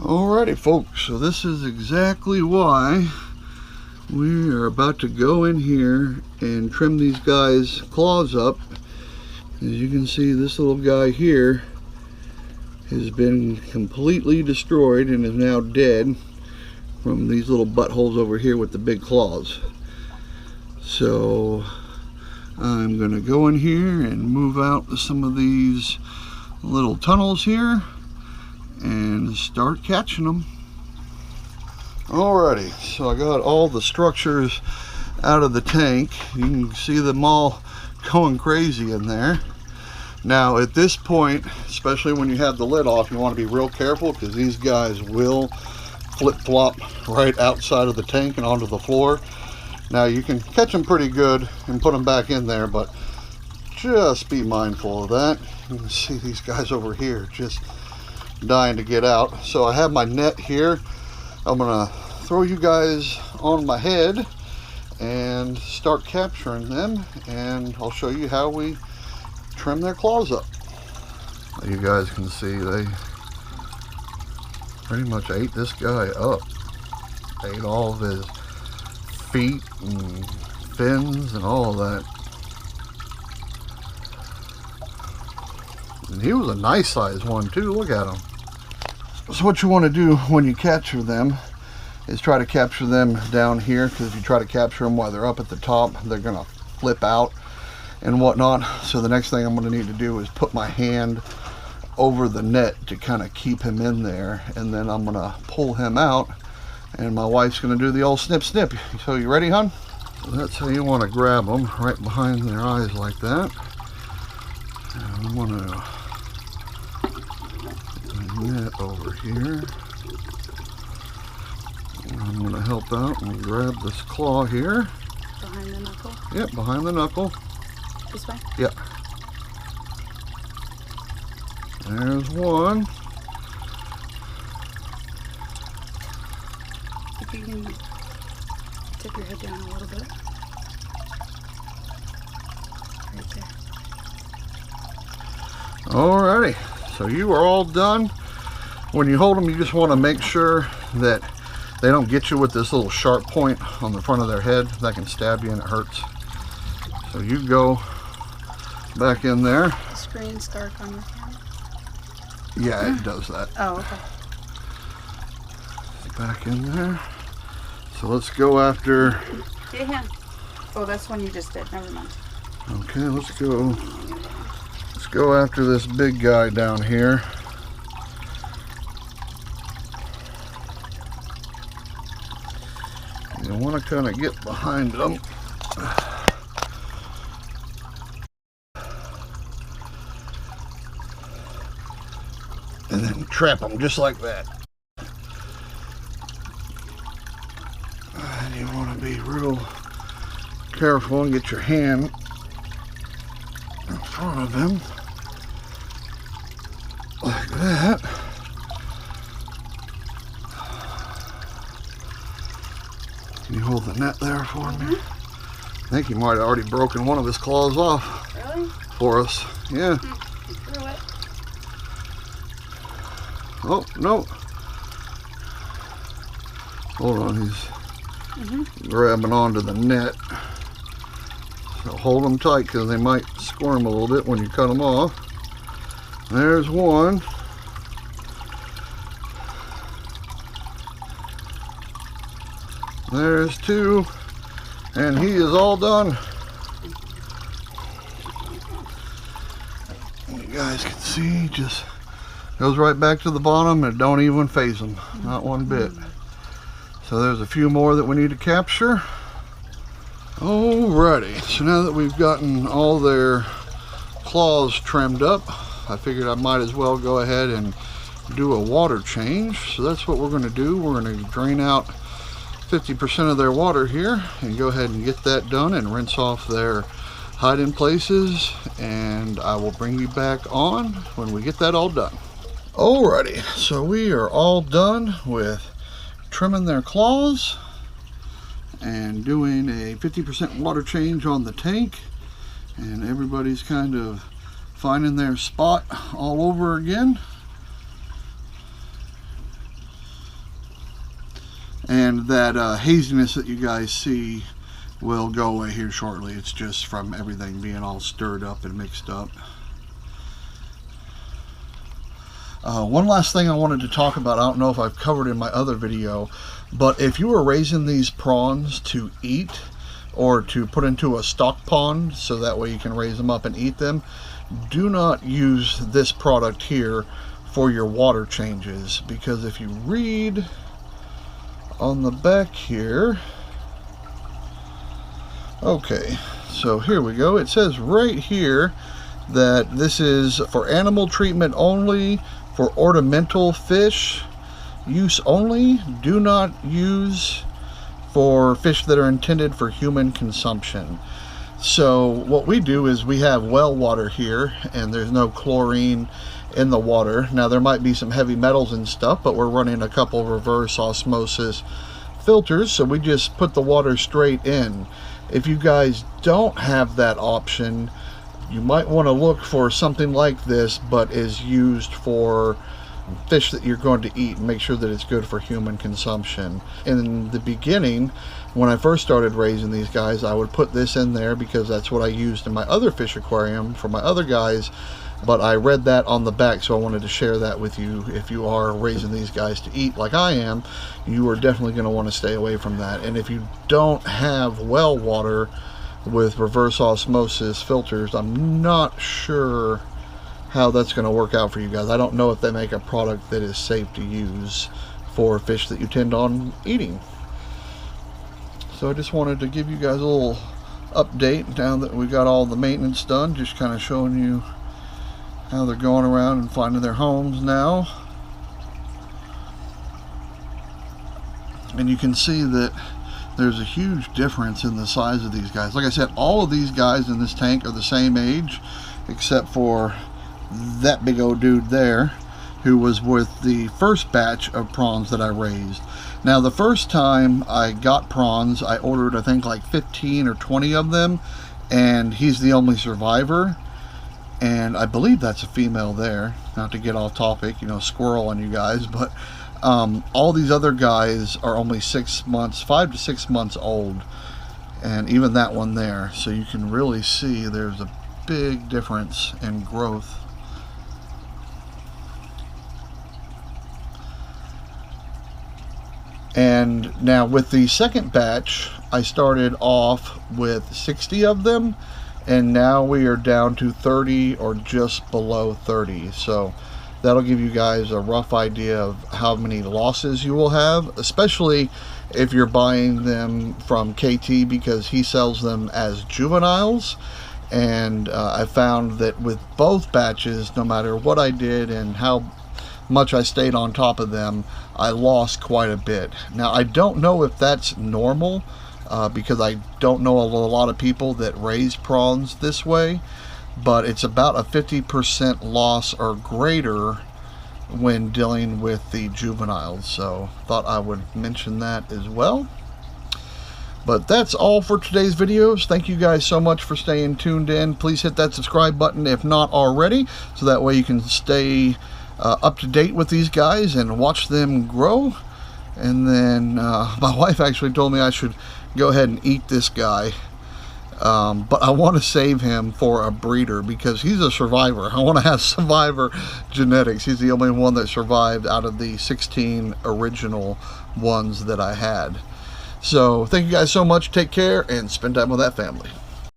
Alrighty folks, so this is exactly why we are about to go in here and trim these guys' claws up. As you can see, this little guy here has been completely destroyed and is now dead from these little buttholes over here with the big claws. So I'm going to go in here and move out some of these little tunnels here and start catching them. Alrighty, so I got all the structures out of the tank. You can see them all going crazy in there. Now at this point, especially when you have the lid off, you want to be real careful because these guys will flip-flop right outside of the tank and onto the floor. Now you can catch them pretty good and put them back in there, but just be mindful of that. You can see these guys over here just dying to get out. So I have my net here. I'm gonna throw you guys on my head and start capturing them, and I'll show you how we trim their claws up. You guys can see they pretty much ate this guy up. Ate all of his feet and fins and all of that. And he was a nice sized one too. Look at him. So what you want to do when you capture them is try to capture them down here, because if you try to capture them while they're up at the top, they're going to flip out and whatnot. So the next thing I'm going to need to do is put my hand over the net to kind of keep him in there, and then I'm going to pull him out, and my wife's going to do the old snip snip. So you ready, hon? So that's how you want to grab them, right behind their eyes like that. And I'm going to net over here. I'm going to help out and grab this claw here. Behind the knuckle? Yep, behind the knuckle. This way? Yep. There's one. If you can tip your head down a little bit. Right there. Alrighty, so you are all done. When you hold them, you just want to make sure that they don't get you with this little sharp point on the front of their head. That can stab you and it hurts. So you go back in there. The screen's dark on your camera? Yeah, it does that. Oh, okay. Back in there. So let's go after... Get a hand. Oh, that's one you just did. Never mind. Okay, let's go. Let's go after this big guy down here. You want to kind of get behind them. And then trap them just like that. And you want to be real careful and get your hand in front of him like that. Can you hold the net there for me? I think he might have already broken one of his claws off. Really? For us. Yeah. Through it. Oh, no. Hold on, he's grabbing onto the net. So hold them tight because they might squirm a little bit when you cut them off. There's one. There's two. And he is all done. You guys can see, just goes right back to the bottom and don't even phase them, not one bit. So there's a few more that we need to capture. Alrighty, so now that we've gotten all their claws trimmed up, I figured I might as well go ahead and do a water change. So that's what we're going to do. We're going to drain out 50% of their water here and go ahead and get that done and rinse off their hiding places, and I will bring you back on when we get that all done. Alrighty, so we are all done with trimming their claws and doing a 50% water change on the tank, and everybody's kind of finding their spot all over again. And that haziness that you guys see will go away here shortly. It's just from everything being all stirred up and mixed up. One last thing I wanted to talk about, I don't know if I've covered in my other video, but if you were raising these prawns to eat or to put into a stock pond so that way you can raise them up and eat them, do not use this product here for your water changes, because if you read on the back here, okay, so here we go, it says right here that this is for animal treatment only, for ornamental fish use only, do not use for fish that are intended for human consumption. So what we do is we have well water here, and there's no chlorine in the water. Now there might be some heavy metals and stuff, but we're running a couple reverse osmosis filters, so we just put the water straight in. If you guys don't have that option, you might want to look for something like this, but is used for fish that you're going to eat, and make sure that it's good for human consumption. In the beginning, when I first started raising these guys, I would put this in there because that's what I used in my other fish aquarium for my other guys, but I read that on the back, so I wanted to share that with you. If you are raising these guys to eat like I am, you are definitely going to want to stay away from that. And if you don't have well water with reverse osmosis filters, I'm not sure how that's going to work out for you guys. I don't know if they make a product that is safe to use for fish that you tend on eating. So I just wanted to give you guys a little update now that we got all the maintenance done, just kind of showing you how they're going around and finding their homes now. And you can see that there's a huge difference in the size of these guys. Like I said, all of these guys in this tank are the same age, except for that big old dude there, who was with the first batch of prawns that I raised. Now the first time I got prawns, I ordered I think like 15 or 20 of them, and he's the only survivor, and I believe that's a female there. Not to get off topic, you know, squirrel on you guys, but all these other guys are only 6 months, 5 to 6 months old, and even that one there. So you can really see there's a big difference in growth. And now with the second batch, I started off with 60 of them, and now we are down to 30 or just below 30. So that'll give you guys a rough idea of how many losses you will have, especially if you're buying them from KT, because he sells them as juveniles. And I found that with both batches, no matter what I did and how much I stayed on top of them, I lost quite a bit. Now I don't know if that's normal, because I don't know a lot of people that raise prawns this way, but it's about a 50% loss or greater when dealing with the juveniles. So thought I would mention that as well. But that's all for today's videos. Thank you guys so much for staying tuned in. Please hit that subscribe button if not already, so that way you can stay up to date with these guys and watch them grow. And then my wife actually told me I should go ahead and eat this guy, but I want to save him for a breeder because he's a survivor. I want to have survivor genetics. He's the only one that survived out of the 16 original ones that I had. So thank you guys so much. Take care and spend time with that family.